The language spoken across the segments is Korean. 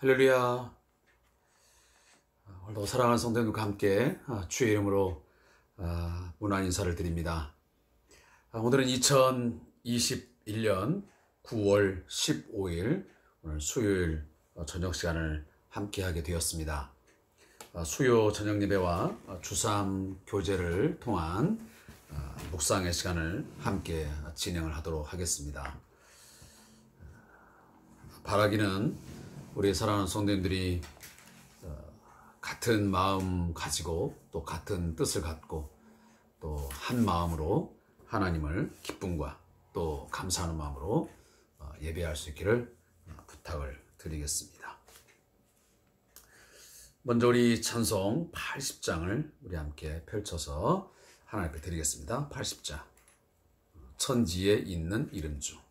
할렐루야. 오늘도 사랑하는 성도님과 함께 주의 이름으로 문안 인사를 드립니다. 오늘은 2021년 9월 15일 오늘 수요일 저녁 시간을 함께 하게 되었습니다. 수요 저녁 예배와 주삼 교제를 통한 묵상의 시간을 함께 진행을 하도록 하겠습니다. 바라기는 우리 사랑하는 성도님들이 같은 마음 가지고 또 같은 뜻을 갖고 또 한 마음으로 하나님을 기쁨과 또 감사하는 마음으로 예배할 수 있기를 부탁을 드리겠습니다. 먼저 우리 찬송 80장을 우리 함께 펼쳐서 하나님께 드리겠습니다. 80장 천지에 있는 이름 중.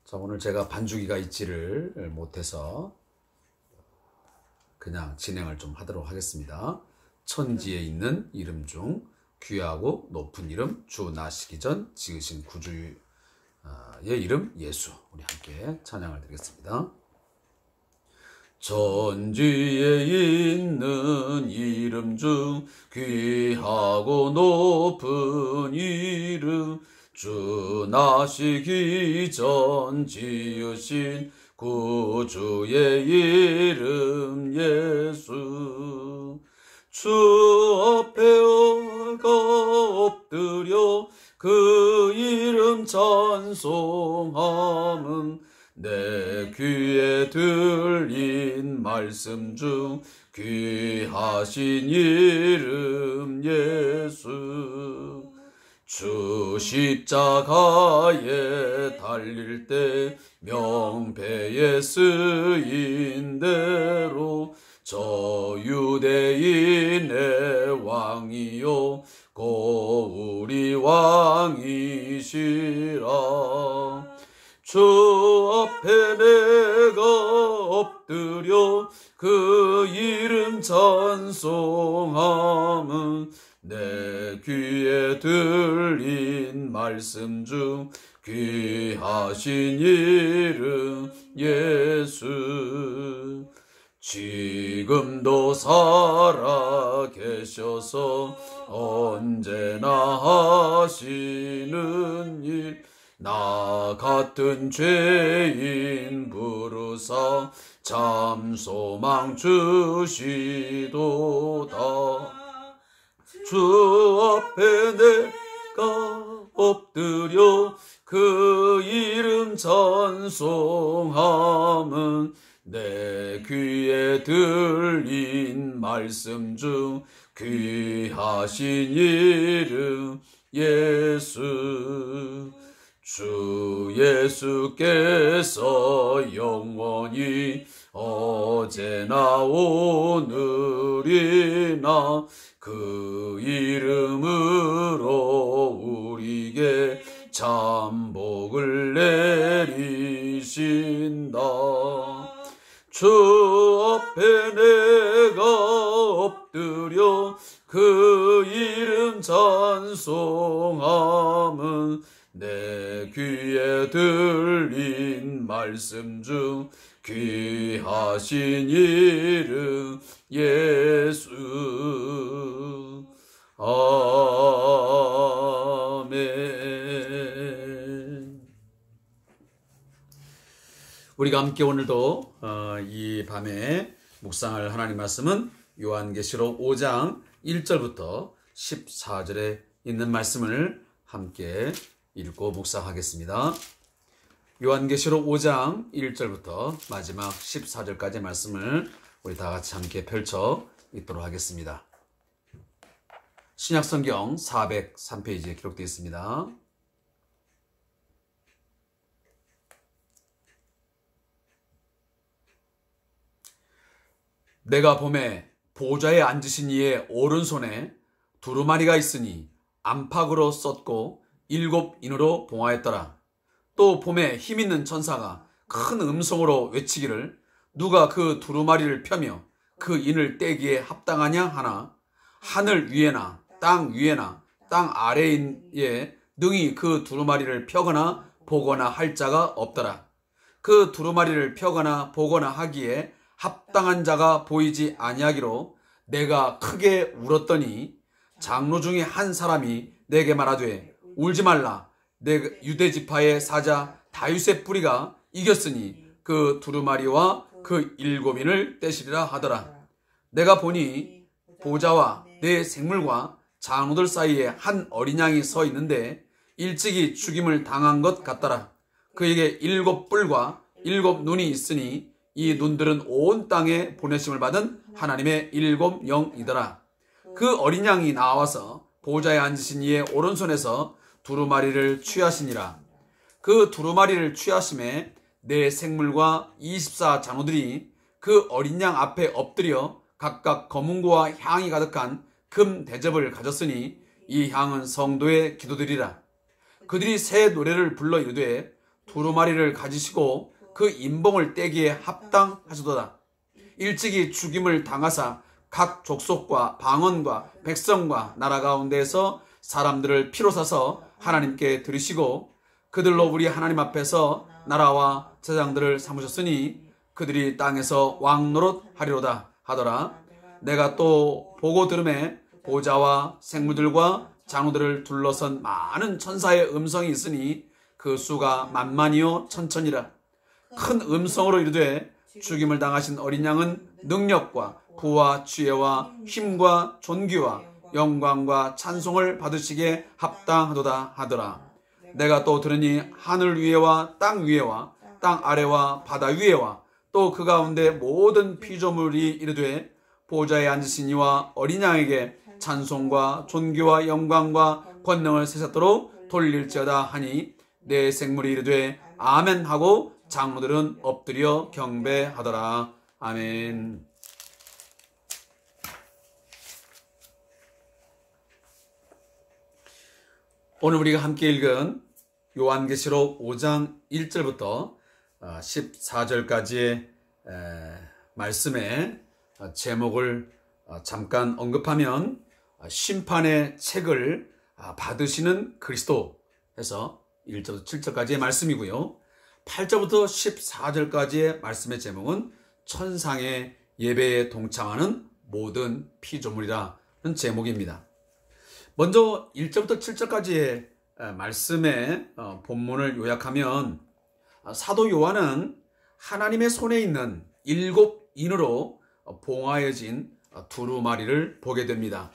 자, 오늘 제가 반주기가 있지를 못해서 그냥 진행을 좀 하도록 하겠습니다. 천지에 있는 이름 중 귀하고 높은 이름 주 나시기 전 지으신 구주의 이름 예수. 우리 함께 찬양을 드리겠습니다. 천지에 있는 이름 중 귀하고 높은 이름 주 나시기 전 지으신 구주의 이름 예수. 주 앞에 엎드려 그 이름 찬송함은 내 귀에 들린 말씀 중 귀하신 이름 예수. 주 십자가에 달릴 때 명패에 쓰인 대로 저 유대인의 왕이요 고 우리 왕이시라. 주 앞에 내가 엎드려 그 이름 찬송함은 내 귀에 들린 말씀 중 귀하신 이름 예수. 지금도 살아 계셔서 언제나 하시는 일 나 같은 죄인 부르사 참 소망 주시도다. 주 앞에 내가 엎드려 그 이름 찬송함은 내 귀에 들린 말씀 중 귀하신 이름 예수. 주 예수께서 영원히 어제나 오늘이나 그 이름으로 우리에게 참 복을 내리신다. 주 앞에 내가 엎드려 그 이름 찬송함은 내 귀에 들린 말씀 중 귀하신 이름 예수. 아멘. 우리가 함께 오늘도 이 밤에 묵상할 하나님 말씀은 요한계시록 5장 1절부터 14절에 있는 말씀을 함께 읽고 묵상하겠습니다. 요한계시록 5장 1절부터 마지막 14절까지의 말씀을 우리 다 같이 함께 펼쳐 읽도록 하겠습니다. 신약성경 403페이지에 기록되어 있습니다. 내가 보매 보좌에 앉으신 이의 오른손에 두루마리가 있으니 안팎으로 썼고 7인으로 봉하였더라. 또 봄에 힘있는 천사가 큰 음성으로 외치기를 누가 그 두루마리를 펴며 그 인을 떼기에 합당하냐 하나 하늘 위에나 땅 위에나 땅 아래에 능히 그 두루마리를 펴거나 보거나 할 자가 없더라. 그 두루마리를 펴거나 보거나 하기에 합당한 자가 보이지 아니하기로 내가 크게 울었더니 장로 중에 한 사람이 내게 말하되 울지 말라. 내 유대 지파의 사자 다윗의 뿌리가 이겼으니 그 두루마리와 그 일곱인을 떼시리라 하더라. 내가 보니 보좌와 내 생물과 장로들 사이에 한 어린 양이 서 있는데 일찍이 죽임을 당한 것 같더라. 그에게 일곱 뿔과 일곱 눈이 있으니 이 눈들은 온 땅에 보내심을 받은 하나님의 일곱 영이더라. 그 어린 양이 나와서 보좌에 앉으신 이의 오른손에서 두루마리를 취하시니라. 그 두루마리를 취하심에 내 생물과 24 장로들이 그 어린 양 앞에 엎드려 각각 검은고와 향이 가득한 금 대접을 가졌으니 이 향은 성도의 기도들이라. 그들이 새 노래를 불러 이르되 두루마리를 가지시고 그 인봉을 떼기에 합당하시도다. 일찍이 죽임을 당하사 각 족속과 방언과 백성과 나라 가운데에서 사람들을 피로 사서 하나님께 드리시고 그들로 우리 하나님 앞에서 나라와 제장들을 삼으셨으니 그들이 땅에서 왕노릇 하리로다 하더라. 내가 또 보고 들음에 보좌와 생물들과 장로들을 둘러선 많은 천사의 음성이 있으니 그 수가 만만이요 천천이라. 큰 음성으로 이르되 죽임을 당하신 어린 양은 능력과 부와 지혜와 힘과 존귀와 영광과 찬송을 받으시기에 합당하도다 하더라. 내가 또 들으니 하늘 위에와 땅 위에와 땅 아래와 바다 위에와 또 그 가운데 모든 피조물이 이르되 보좌에 앉으신 이와 어린 양에게 찬송과 존귀와 영광과 권능을 세세토록 돌릴지어다 하니 내 생물이 이르되 아멘 하고 장로들은 엎드려 경배하더라. 아멘. 오늘 우리가 함께 읽은 요한계시록 5장 1절부터 14절까지의 말씀의 제목을 잠깐 언급하면 심판의 책을 받으시는 그리스도 해서 1절부터 7절까지의 말씀이고요. 8절부터 14절까지의 말씀의 제목은 천상의 예배에 동참하는 모든 피조물이라는 제목입니다. 먼저 1절부터 7절까지의 말씀의 본문을 요약하면 사도 요한은 하나님의 손에 있는 일곱 인으로 봉하여진 두루마리를 보게 됩니다.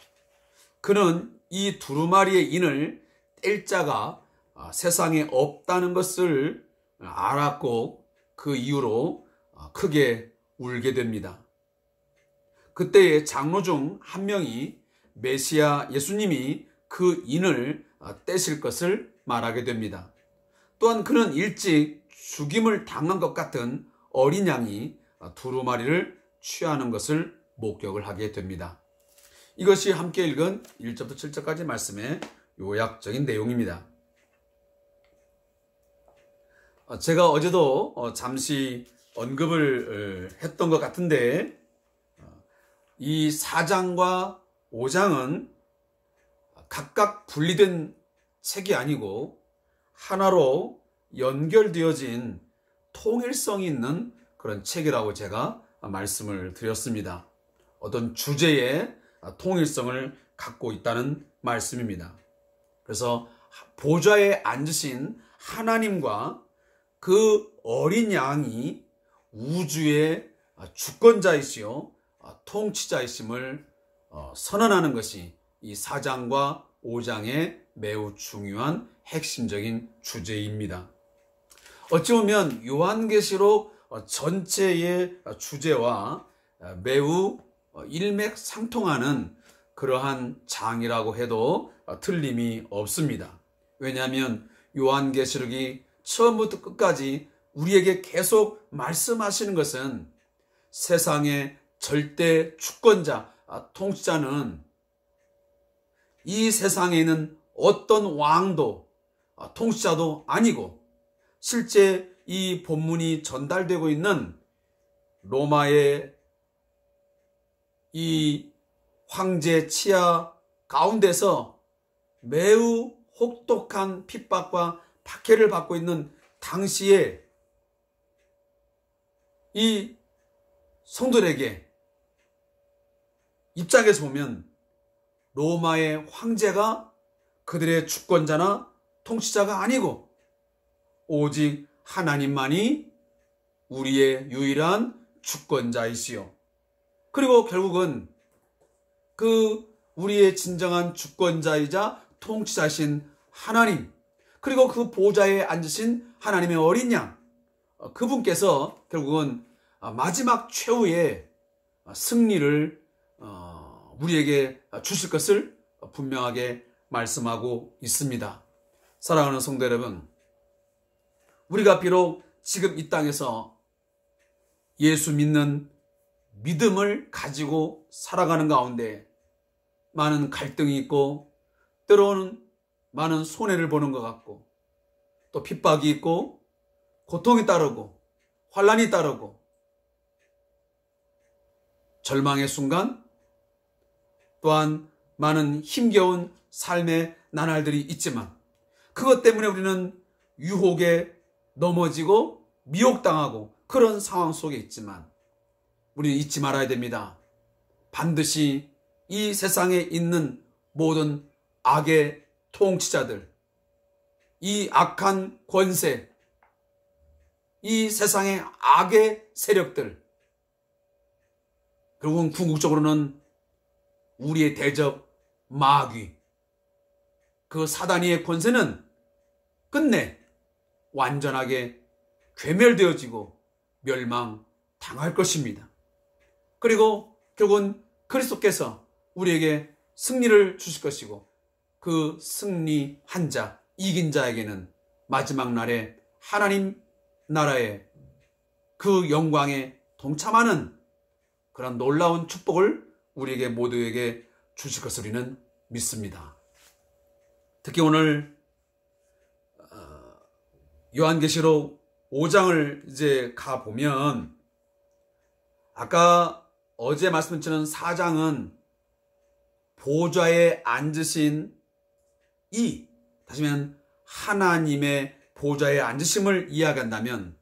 그는 이 두루마리의 인을 뗄 자가 세상에 없다는 것을 알았고 그 이후로 크게 울게 됩니다. 그때의 장로 중 한 명이 메시아 예수님이 그 인을 떼실 것을 말하게 됩니다. 또한 그는 일찍 죽임을 당한 것 같은 어린 양이 두루마리를 취하는 것을 목격을 하게 됩니다. 이것이 함께 읽은 1절부터 7절까지 말씀의 요약적인 내용입니다. 제가 어제도 잠시 언급을 했던 것 같은데 이 4장과 5장은 각각 분리된 책이 아니고 하나로 연결되어진 통일성이 있는 그런 책이라고 제가 말씀을 드렸습니다. 어떤 주제의 통일성을 갖고 있다는 말씀입니다. 그래서 보좌에 앉으신 하나님과 그 어린 양이 우주의 주권자이시요 통치자이심을 선언하는 것이 이 4장과 5장의 매우 중요한 핵심적인 주제입니다. 어찌 보면 요한계시록 전체의 주제와 매우 일맥상통하는 그러한 장이라고 해도 틀림이 없습니다. 왜냐하면 요한계시록이 처음부터 끝까지 우리에게 계속 말씀하시는 것은 세상의 절대 주권자, 통치자는 이 세상에 있는 어떤 왕도 통치자도 아니고 실제 이 본문이 전달되고 있는 로마의 이 황제 치하 가운데서 매우 혹독한 핍박과 박해를 받고 있는 당시에 이 성도들에게 입장에서 보면 로마의 황제가 그들의 주권자나 통치자가 아니고 오직 하나님만이 우리의 유일한 주권자이시요. 그리고 결국은 그 우리의 진정한 주권자이자 통치자신 하나님, 그리고 그 보좌에 앉으신 하나님의 어린 양, 그분께서 결국은 마지막 최후의 승리를 우리에게 주실 것을 분명하게 말씀하고 있습니다. 사랑하는 성도 여러분, 우리가 비록 지금 이 땅에서 예수 믿는 믿음을 가지고 살아가는 가운데 많은 갈등이 있고 때로는 많은 손해를 보는 것 같고 또 핍박이 있고 고통이 따르고 환난이 따르고 절망의 순간 또한 많은 힘겨운 삶의 나날들이 있지만 그것 때문에 우리는 유혹에 넘어지고 미혹당하고 그런 상황 속에 있지만 우리는 잊지 말아야 됩니다. 반드시 이 세상에 있는 모든 악의 통치자들, 이 악한 권세, 이 세상의 악의 세력들, 결국은 궁극적으로는 우리의 대적 마귀, 그 사단의 권세는 끝내 완전하게 괴멸되어지고 멸망당할 것입니다. 그리고 결국은 그리스도께서 우리에게 승리를 주실 것이고 그 승리한 자, 이긴 자에게는 마지막 날에 하나님 나라의 그 영광에 동참하는 그런 놀라운 축복을 우리에게 모두에게 주실 것을 우리는 믿습니다. 특히 오늘 요한계시록 5장을 이제 가보면 아까 어제 말씀드린 4장은 보좌에 앉으신 다시 말하면 하나님의 보좌에 앉으심을 이야기한다면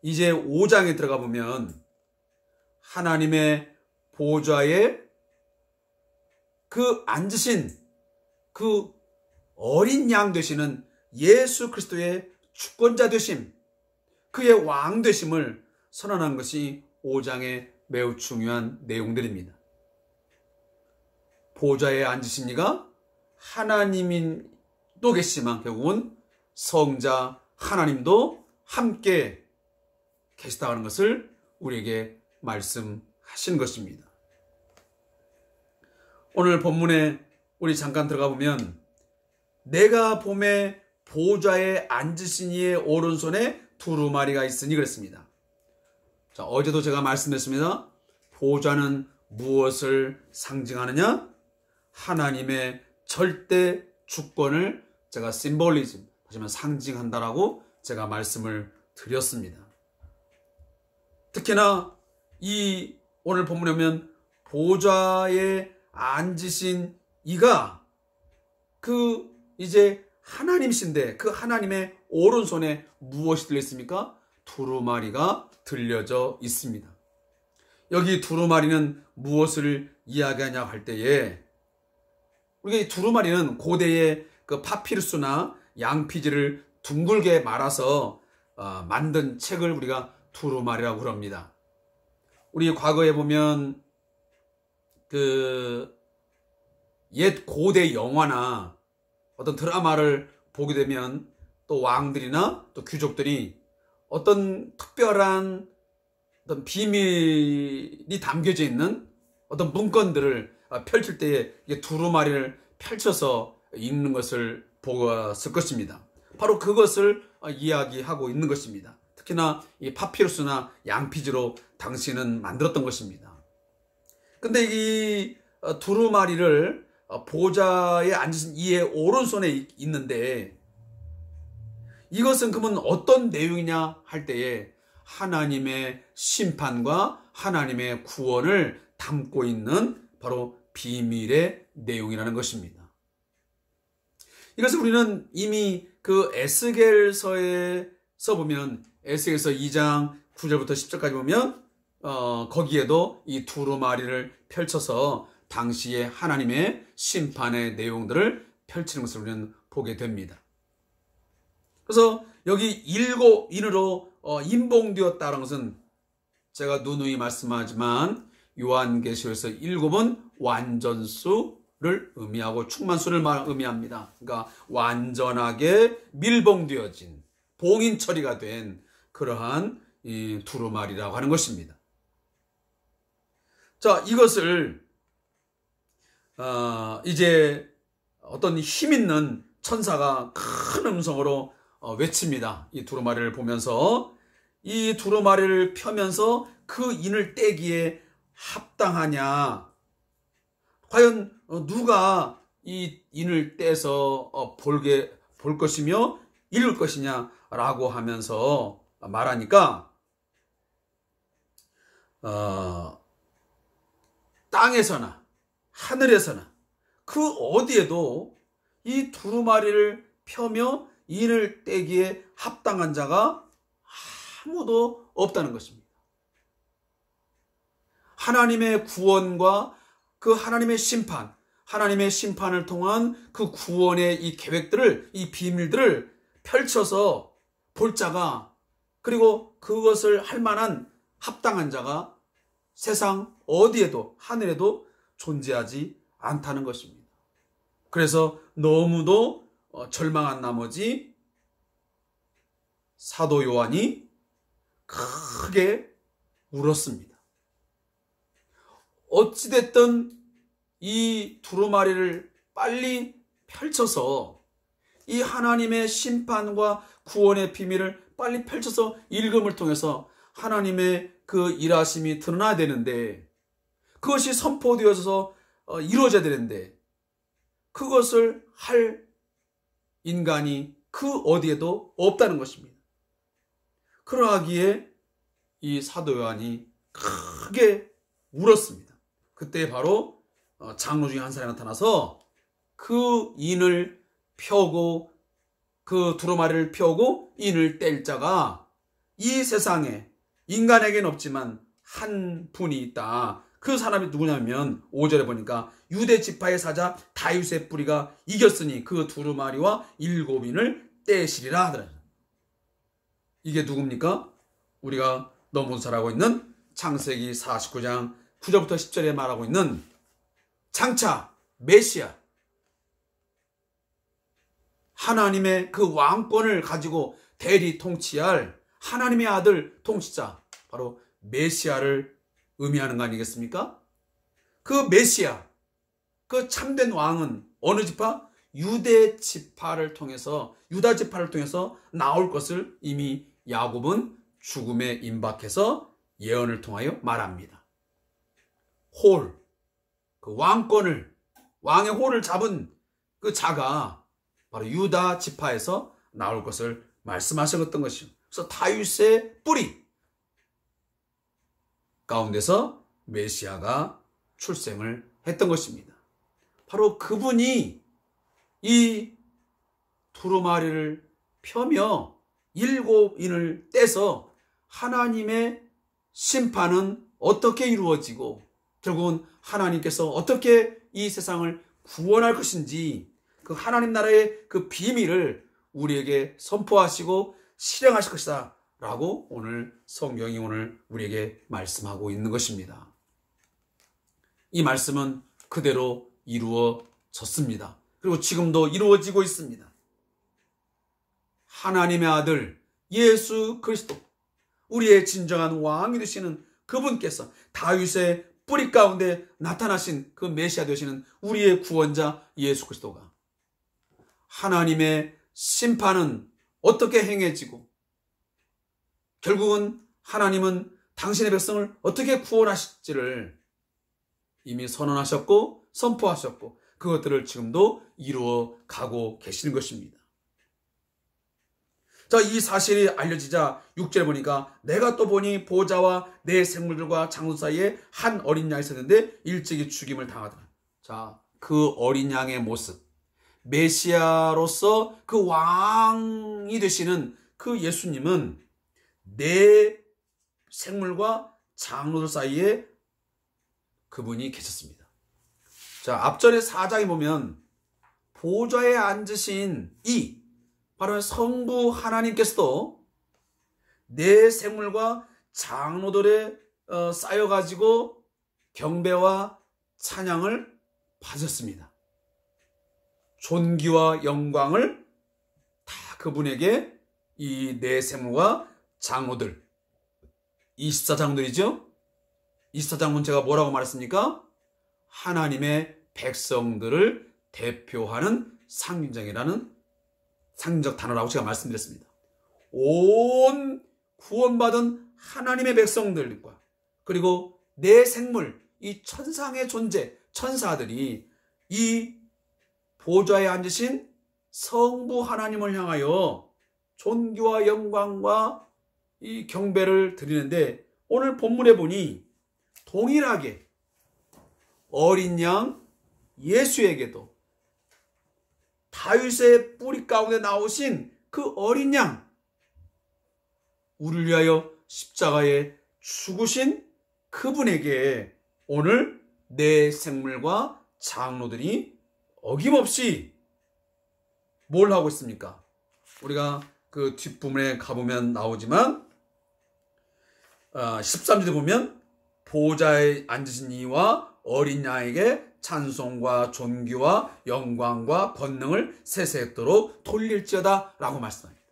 이제 5장에 들어가 보면 하나님의 보좌에 그 앉으신 그 어린 양 되시는 예수 그리스도의 주권자 되심, 그의 왕 되심을 선언한 것이 5장의 매우 중요한 내용들입니다. 보좌에 앉으신 이가 하나님도 계시지만 결국은 성자 하나님도 함께 계시다는 것을 우리에게 말씀하신 것입니다. 오늘 본문에 우리 잠깐 들어가 보면 내가 봄에 보좌에 앉으신 이의 오른손에 두루마리가 있으니 그랬습니다. 자, 어제도 제가 말씀드렸습니다. 보좌는 무엇을 상징하느냐? 하나님의 절대 주권을 제가 심볼리즘, 하지만 상징한다라고 제가 말씀을 드렸습니다. 특히나 이 오늘 본문에 보면 보좌에 앉으신 이가 그 이제 하나님이신데 그 하나님의 오른손에 무엇이 들려있습니까? 두루마리가 들려져 있습니다. 여기 두루마리는 무엇을 이야기하냐 할 때에 우리가 이 두루마리는 고대의 그 파피루스나 양피지를 둥글게 말아서 만든 책을 우리가 두루마리라고 그럽니다. 우리 과거에 보면 그 옛 고대 영화나 어떤 드라마를 보게 되면 또 왕들이나 또 귀족들이 어떤 특별한 어떤 비밀이 담겨져 있는 어떤 문건들을 펼칠 때에 두루마리를 펼쳐서 읽는 것을 보았을 것입니다. 바로 그것을 이야기하고 있는 것입니다. 특히나 이 파피루스나 양피지로 당시는 만들었던 것입니다. 근데 이 두루마리를 보좌에 앉으신 이의 오른손에 있는데 이것은 그러면 어떤 내용이냐 할 때에 하나님의 심판과 하나님의 구원을 담고 있는 바로 비밀의 내용이라는 것입니다. 이것을 우리는 이미 그 에스겔서에서 보면 에스겔서 2장 9절부터 10절까지 보면 거기에도 이 두루마리를 펼쳐서 당시의 하나님의 심판의 내용들을 펼치는 것을 우리는 보게 됩니다. 그래서 여기 일곱 인으로 임봉되었다는 것은 제가 누누이 말씀하지만 요한계시록에서 일곱은 완전수를 의미하고 충만수를 의미합니다. 그러니까 완전하게 밀봉되어진 봉인 처리가 된 그러한 이 두루마리라고 하는 것입니다. 자, 이것을 이제 어떤 힘 있는 천사가 큰 음성으로 외칩니다. 이 두루마리를 보면서 이 두루마리를 펴면서 그 인을 떼기에 합당하냐? 과연 누가 이 인을 떼서 볼 것이며 읽을 것이냐라고 하면서 말하니까 땅에서나 하늘에서나 그 어디에도 이 두루마리를 펴며 인을 떼기에 합당한 자가 아무도 없다는 것입니다. 하나님의 구원과 그 하나님의 심판, 하나님의 심판을 통한 그 구원의 이 계획들을, 이 비밀들을 펼쳐서 볼 자가, 그리고 그것을 할 만한 합당한 자가 세상 어디에도 하늘에도 존재하지 않다는 것입니다. 그래서 너무도 절망한 나머지 사도 요한이 크게 울었습니다. 어찌됐든 이 두루마리를 빨리 펼쳐서 이 하나님의 심판과 구원의 비밀을 빨리 펼쳐서 읽음을 통해서 하나님의 그 일하심이 드러나야 되는데, 그것이 선포되어서 이루어져야 되는데, 그것을 할 인간이 그 어디에도 없다는 것입니다. 그러하기에 이 사도 요한이 크게 울었습니다. 그때 바로 장로 중에 한 사람이 나타나서 그 인을 펴고, 그 두루마리를 펴고 인을 뗄 자가 이 세상에 인간에게는 없지만 한 분이 있다. 그 사람이 누구냐면 5절에 보니까 유대 지파의 사자 다윗의 뿌리가 이겼으니 그 두루마리와 일곱인을 떼시리라 하더라. 이게 누굽니까? 우리가 너무 잘 알고 있는 창세기 49장 9절부터 10절에 말하고 있는 장차 메시아, 하나님의 그 왕권을 가지고 대리 통치할 하나님의 아들 통치자, 바로 메시아를 의미하는 거 아니겠습니까? 그 메시아, 그 참된 왕은 어느 지파? 유대 지파를 통해서, 유다 지파를 통해서 나올 것을 이미 야곱은 죽음에 임박해서 예언을 통하여 말합니다. 홀, 그 왕권을, 왕의 홀을 잡은 그 자가 바로 유다 지파에서 나올 것을 말씀하셨던 것이죠. 그래서 다윗의 뿌리 가운데서 메시아가 출생을 했던 것입니다. 바로 그분이 이 두루마리를 펴며 일곱인을 떼서 하나님의 심판은 어떻게 이루어지고 결국은 하나님께서 어떻게 이 세상을 구원할 것인지, 그 하나님 나라의 그 비밀을 우리에게 선포하시고 실행하실 것이다 라고 오늘 성경이 오늘 우리에게 말씀하고 있는 것입니다. 이 말씀은 그대로 이루어졌습니다. 그리고 지금도 이루어지고 있습니다. 하나님의 아들 예수 그리스도, 우리의 진정한 왕이 되시는 그분께서 다윗의 뿌리 가운데 나타나신 그 메시아 되시는 우리의 구원자 예수 그리스도가 하나님의 심판은 어떻게 행해지고 결국은 하나님은 당신의 백성을 어떻게 구원하실지를 이미 선언하셨고 선포하셨고 그것들을 지금도 이루어 가고 계시는 것입니다. 자, 이 사실이 알려지자 6절에 보니까 내가 또 보니 보좌와 내 생물들과 장수 사이에 한 어린 양이 있었는데 일찍이 죽임을 당하더라. 자, 그 어린 양의 모습, 메시아로서 그 왕이 되시는 그 예수님은 내 생물과 장로들 사이에 그분이 계셨습니다. 자, 앞전에 4장에 보면 보좌에 앉으신 바로 성부 하나님께서도 내 생물과 장로들에 쌓여가지고 경배와 찬양을 받으셨습니다. 존귀와 영광을 다 그분에게 이 내 생물과 장로들, 24장들이죠. 24장은 제가 뭐라고 말했습니까? 하나님의 백성들을 대표하는 상징적이라는 상징적 단어라고 제가 말씀드렸습니다. 온 구원받은 하나님의 백성들과 그리고 내 생물, 이 천상의 존재, 천사들이 이 보좌에 앉으신 성부 하나님을 향하여 존귀와 영광과 이 경배를 드리는데, 오늘 본문에 보니 동일하게 어린 양 예수에게도 다윗의 뿌리 가운데 나오신 그 어린 양, 우리를 위하여 십자가에 죽으신 그분에게 오늘 내 생물과 장로들이 어김없이 뭘 하고 있습니까? 우리가 그 뒷부분에 가보면 나오지만 13절에 보면 보좌에 앉으신 이와 어린 양에게 찬송과 존귀와 영광과 권능을 세세토록 돌릴지어다 라고 말씀합니다.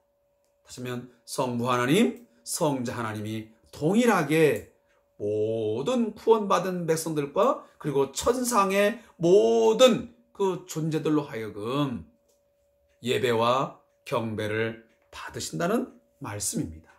다시 하면 성부 하나님, 성자 하나님이 동일하게 모든 구원받은 백성들과 그리고 천상의 모든 그 존재들로 하여금 예배와 경배를 받으신다는 말씀입니다.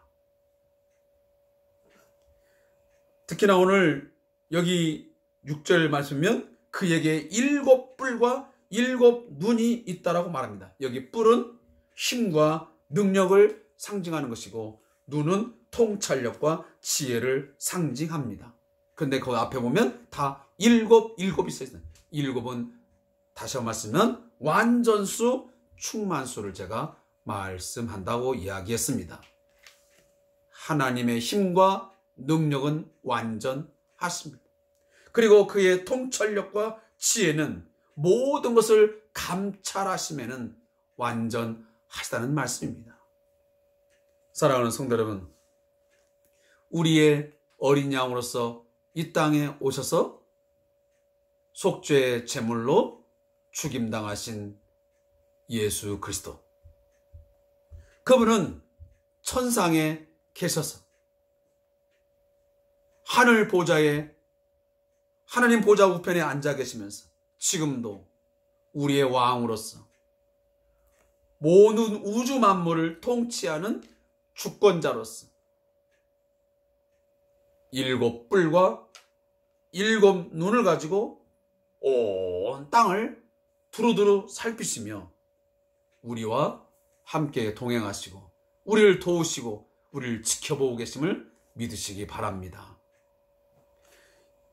특히나 오늘 여기 6절 말씀이면 그에게 7뿔과 7눈이 있다라고 말합니다. 여기 뿔은 힘과 능력을 상징하는 것이고 눈은 통찰력과 지혜를 상징합니다. 그런데 그 앞에 보면 다 7이 써있어요. 7은 다시 한번 말씀은 완전수, 충만수를 제가 말씀한다고 이야기했습니다. 하나님의 힘과 능력은 완전하십니다. 그리고 그의 통찰력과 지혜는 모든 것을 감찰하심에는 완전하시다는 말씀입니다. 사랑하는 성도 여러분, 우리의 어린 양으로서 이 땅에 오셔서 속죄의 제물로 죽임당하신 예수 그리스도, 그분은 천상에 계셔서 하늘 보좌에 하나님 보좌 우편에 앉아 계시면서 지금도 우리의 왕으로서 모든 우주 만물을 통치하는 주권자로서 7뿔과 7눈을 가지고 온 땅을 두루두루 살피시며 우리와 함께 동행하시고 우리를 도우시고 우리를 지켜보고 계심을 믿으시기 바랍니다.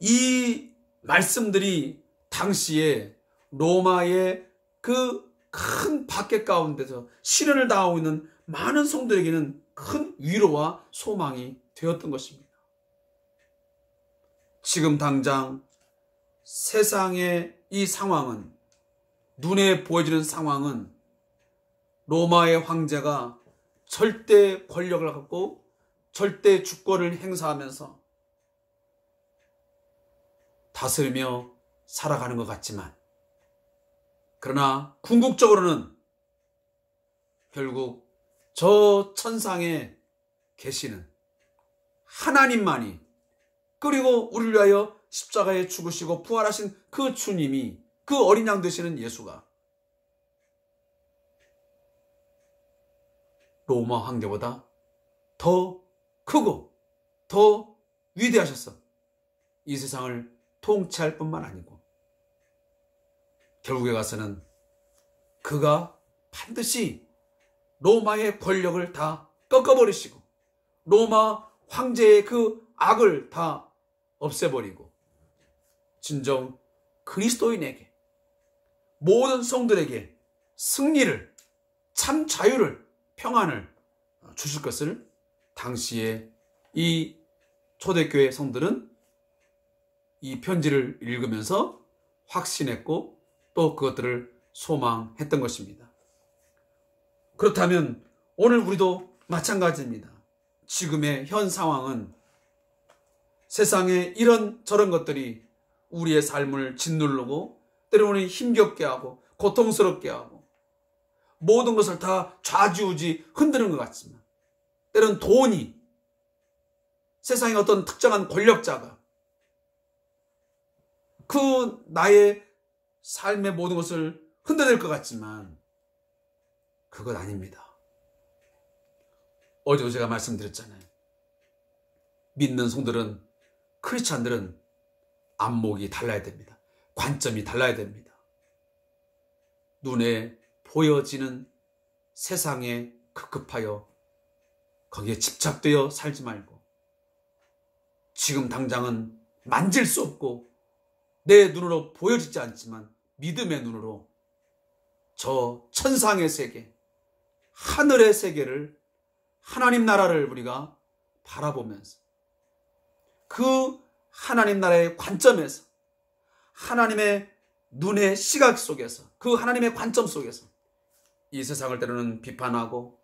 이 말씀들이 당시에 로마의 그 큰 박해 가운데서 시련을 당하고 있는 많은 성도에게는 큰 위로와 소망이 되었던 것입니다. 지금 당장 세상의 이 상황은, 눈에 보여지는 상황은 로마의 황제가 절대 권력을 갖고 절대 주권을 행사하면서 다스리며 살아가는 것 같지만, 그러나 궁극적으로는 결국 저 천상에 계시는 하나님만이, 그리고 우리를 위하여 십자가에 죽으시고 부활하신 그 주님이, 그 어린 양 되시는 예수가 로마 황제보다 더 크고 더 위대하셔서 이 세상을 통치할 뿐만 아니고 결국에 가서는 그가 반드시 로마의 권력을 다 꺾어버리시고 로마 황제의 그 악을 다 없애버리고 진정 그리스도인에게, 모든 성들에게 승리를, 참 자유를, 평안을 주실 것을 당시에 이 초대교회 성들은 이 편지를 읽으면서 확신했고 또 그것들을 소망했던 것입니다. 그렇다면 오늘 우리도 마찬가지입니다. 지금의 현 상황은 세상에 이런 저런 것들이 우리의 삶을 짓누르고 때로는 힘겹게 하고 고통스럽게 하고 모든 것을 다 좌지우지 흔드는 것 같지만 때로는 돈이 세상의 어떤 특정한 권력자가 그 나의 삶의 모든 것을 흔들릴 것 같지만 그것 아닙니다. 어제도 제가 말씀드렸잖아요. 믿는 성들은 크리스찬들은 안목이 달라야 됩니다. 관점이 달라야 됩니다. 눈에 보여지는 세상에 급급하여 거기에 집착되어 살지 말고 지금 당장은 만질 수 없고 내 눈으로 보여지지 않지만 믿음의 눈으로 저 천상의 세계, 하늘의 세계를 하나님 나라를 우리가 바라보면서 그 하나님 나라의 관점에서 하나님의 눈의 시각 속에서 그 하나님의 관점 속에서 이 세상을 때로는 비판하고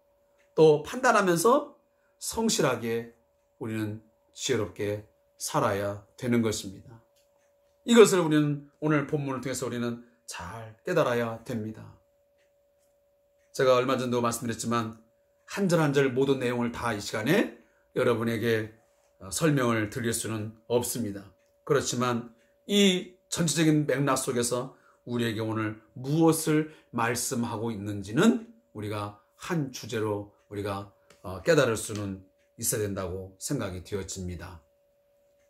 또 판단하면서 성실하게 우리는 지혜롭게 살아야 되는 것입니다. 이것을 우리는 오늘 본문을 통해서 우리는 잘 깨달아야 됩니다. 제가 얼마 전도 말씀드렸지만 한 절 한 절 모든 내용을 다 이 시간에 여러분에게 설명을 드릴 수는 없습니다. 그렇지만 이 전체적인 맥락 속에서 우리에게 오늘 무엇을 말씀하고 있는지는 우리가 한 주제로 우리가 깨달을 수는 있어야 된다고 생각이 되어집니다.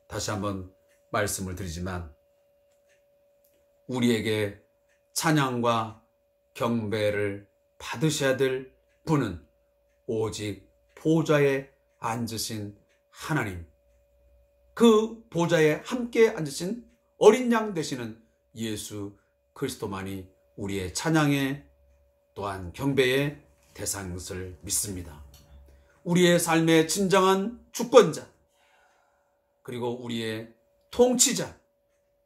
다시 한번 말씀을 드리지만 우리에게 찬양과 경배를 받으셔야 될 분은 오직 보좌에 앉으신 하나님, 그 보좌에 함께 앉으신 어린 양 되시는 예수 그리스도만이 우리의 찬양의 또한 경배의 대상인 것을 믿습니다. 우리의 삶의 진정한 주권자, 그리고 우리의 통치자,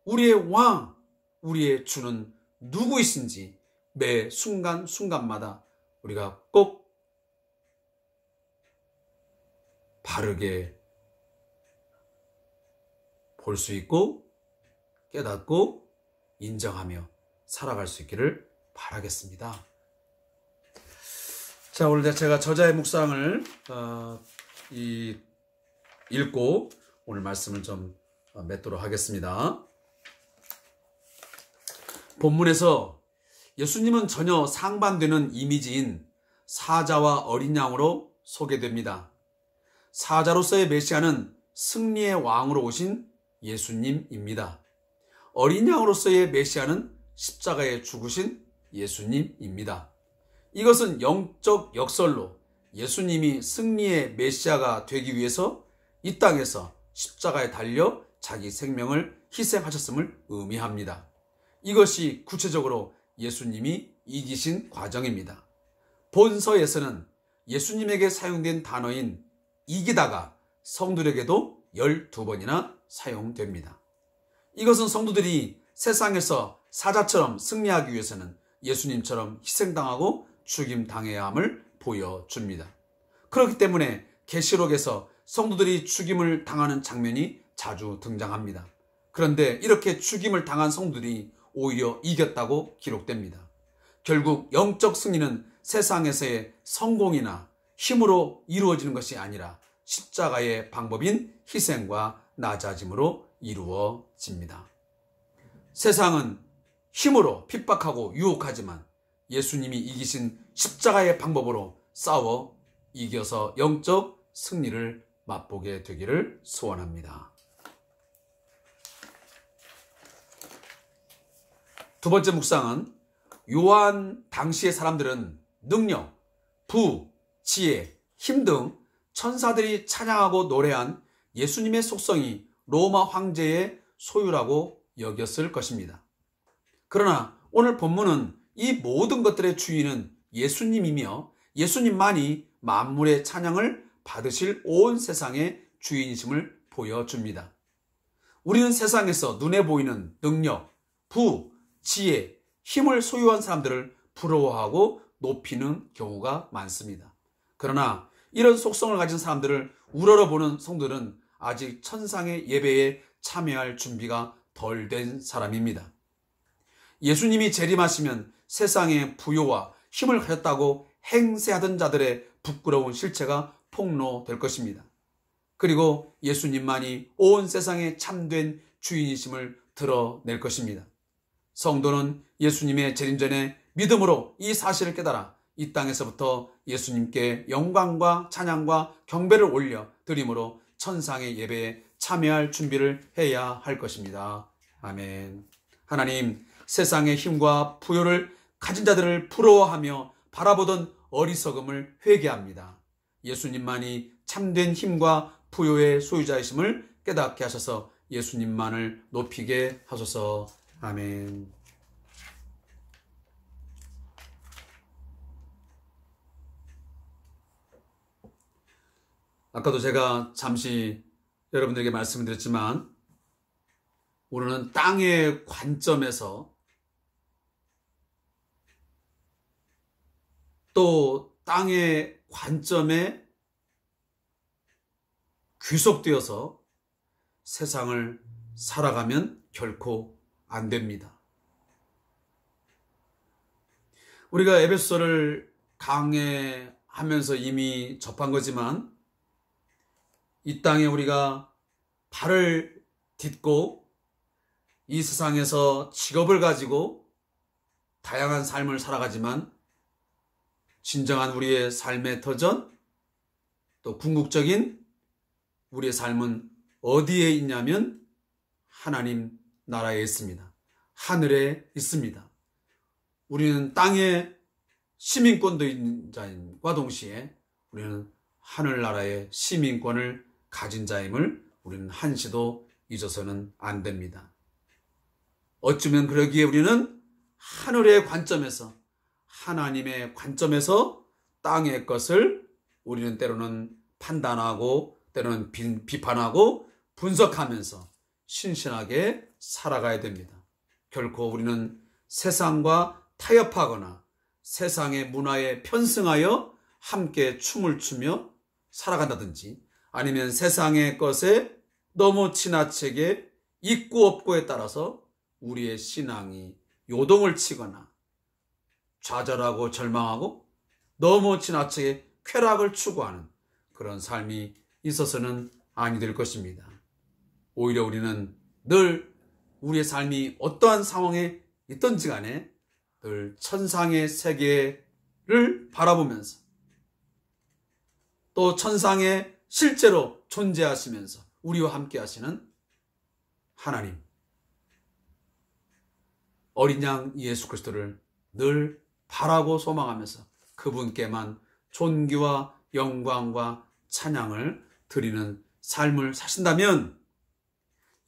우리의 왕, 우리의 주는 누구이신지 매 순간순간마다 우리가 꼭 바르게 볼 수 있고 깨닫고 인정하며 살아갈 수 있기를 바라겠습니다. 자, 오늘 제가 저자의 묵상을 읽고 오늘 말씀을 좀 맺도록 하겠습니다. 본문에서 예수님은 전혀 상반되는 이미지인 사자와 어린 양으로 소개됩니다. 사자로서의 메시아는 승리의 왕으로 오신 예수님입니다. 어린 양으로서의 메시아는 십자가에 죽으신 예수님입니다. 이것은 영적 역설로 예수님이 승리의 메시아가 되기 위해서 이 땅에서 십자가에 달려 자기 생명을 희생하셨음을 의미합니다. 이것이 구체적으로 예수님이 이기신 과정입니다. 본서에서는 예수님에게 사용된 단어인 이기다가 성도들에게도 12번이나 사용됩니다. 이것은 성도들이 세상에서 사자처럼 승리하기 위해서는 예수님처럼 희생당하고 죽임당해야 함을 보여줍니다. 그렇기 때문에 계시록에서 성도들이 죽임을 당하는 장면이 자주 등장합니다. 그런데 이렇게 죽임을 당한 성도들이 오히려 이겼다고 기록됩니다. 결국 영적 승리는 세상에서의 성공이나 힘으로 이루어지는 것이 아니라 십자가의 방법인 희생과 낮아짐으로 이루어집니다. 세상은 힘으로 핍박하고 유혹하지만 예수님이 이기신 십자가의 방법으로 싸워 이겨서 영적 승리를 맛보게 되기를 소원합니다. 두 번째 묵상은 요한 당시의 사람들은 능력, 부, 지혜, 힘 등 천사들이 찬양하고 노래한 예수님의 속성이 로마 황제의 소유라고 여겼을 것입니다. 그러나 오늘 본문은 이 모든 것들의 주인은 예수님이며 예수님만이 만물의 찬양을 받으실 온 세상의 주인이심을 보여줍니다. 우리는 세상에서 눈에 보이는 능력, 부, 지혜, 힘을 소유한 사람들을 부러워하고 높이는 경우가 많습니다. 그러나 이런 속성을 가진 사람들을 우러러보는 성도들은 아직 천상의 예배에 참여할 준비가 덜 된 사람입니다. 예수님이 재림하시면 세상의 부요와 힘을 가졌다고 행세하던 자들의 부끄러운 실체가 폭로될 것입니다. 그리고 예수님만이 온 세상의 참된 주인이심을 드러낼 것입니다. 성도는 예수님의 재림 전에 믿음으로 이 사실을 깨달아 이 땅에서부터 예수님께 영광과 찬양과 경배를 올려 드림으로 천상의 예배에 참여할 준비를 해야 할 것입니다. 아멘. 하나님, 세상의 힘과 부요를 가진 자들을 부러워하며 바라보던 어리석음을 회개합니다. 예수님만이 참된 힘과 부요의 소유자이심을 깨닫게 하셔서 예수님만을 높이게 하소서. 아멘. 아까도 제가 잠시 여러분들에게 말씀을 드렸지만 우리는 땅의 관점에서 또 땅의 관점에 귀속되어서 세상을 살아가면 결코 안 됩니다. 우리가 에베소서를 강해하면서 이미 접한 거지만 이 땅에 우리가 발을 딛고 이 세상에서 직업을 가지고 다양한 삶을 살아가지만 진정한 우리의 삶의 터전, 또 궁극적인 우리의 삶은 어디에 있냐면 하나님 나라에 있습니다. 하늘에 있습니다. 우리는 땅의 시민권도 있는 자임과 동시에 우리는 하늘나라의 시민권을 가진 자임을 우리는 한시도 잊어서는 안 됩니다. 어쩌면 그러기에 우리는 하늘의 관점에서, 하나님의 관점에서 땅의 것을 우리는 때로는 판단하고 때로는 비판하고 분석하면서 신신하게 살아가야 됩니다. 결코 우리는 세상과 타협하거나 세상의 문화에 편승하여 함께 춤을 추며 살아간다든지 아니면 세상의 것에 너무 지나치게 있고 없고에 따라서 우리의 신앙이 요동을 치거나 좌절하고 절망하고 너무 지나치게 쾌락을 추구하는 그런 삶이 있어서는 아니 될 것입니다. 오히려 우리는 늘 우리의 삶이 어떠한 상황에 있든지 간에 늘 천상의 세계를 바라보면서 또 천상에 실제로 존재하시면서 우리와 함께 하시는 하나님, 어린 양 예수 그리스도를 늘 바라고 소망하면서 그분께만 존귀와 영광과 찬양을 드리는 삶을 사신다면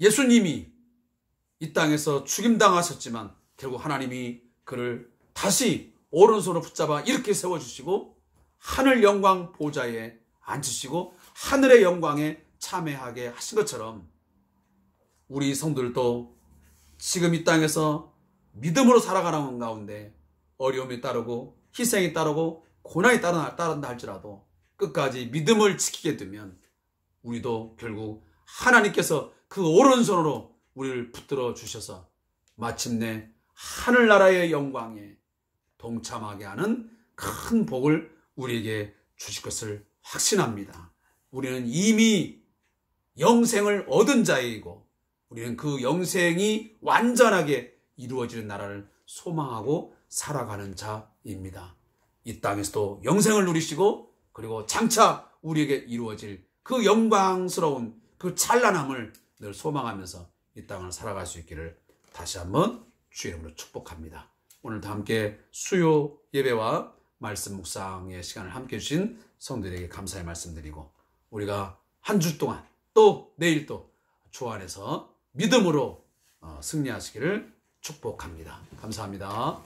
예수님이 이 땅에서 죽임당하셨지만 결국 하나님이 그를 다시 오른손으로 붙잡아 이렇게 세워주시고 하늘 영광 보좌에 앉히시고 하늘의 영광에 참여하게 하신 것처럼 우리 성도들도 지금 이 땅에서 믿음으로 살아가는 가운데 어려움이 따르고 희생이 따르고 고난이 따른다 할지라도 끝까지 믿음을 지키게 되면 우리도 결국 하나님께서 그 오른손으로 우리를 붙들어 주셔서 마침내 하늘나라의 영광에 동참하게 하는 큰 복을 우리에게 주실 것을 확신합니다. 우리는 이미 영생을 얻은 자이고 우리는 그 영생이 완전하게 이루어지는 나라를 소망하고 살아가는 자입니다. 이 땅에서도 영생을 누리시고 그리고 장차 우리에게 이루어질 그 영광스러운 그 찬란함을 늘 소망하면서 이 땅을 살아갈 수 있기를 다시 한번 주의 이름으로 축복합니다. 오늘도 함께 수요 예배와 말씀 묵상의 시간을 함께 해주신 성도들에게 감사의 말씀드리고 우리가 한 주 동안 또 내일도 주 안에서 믿음으로 승리하시기를 축복합니다. 감사합니다.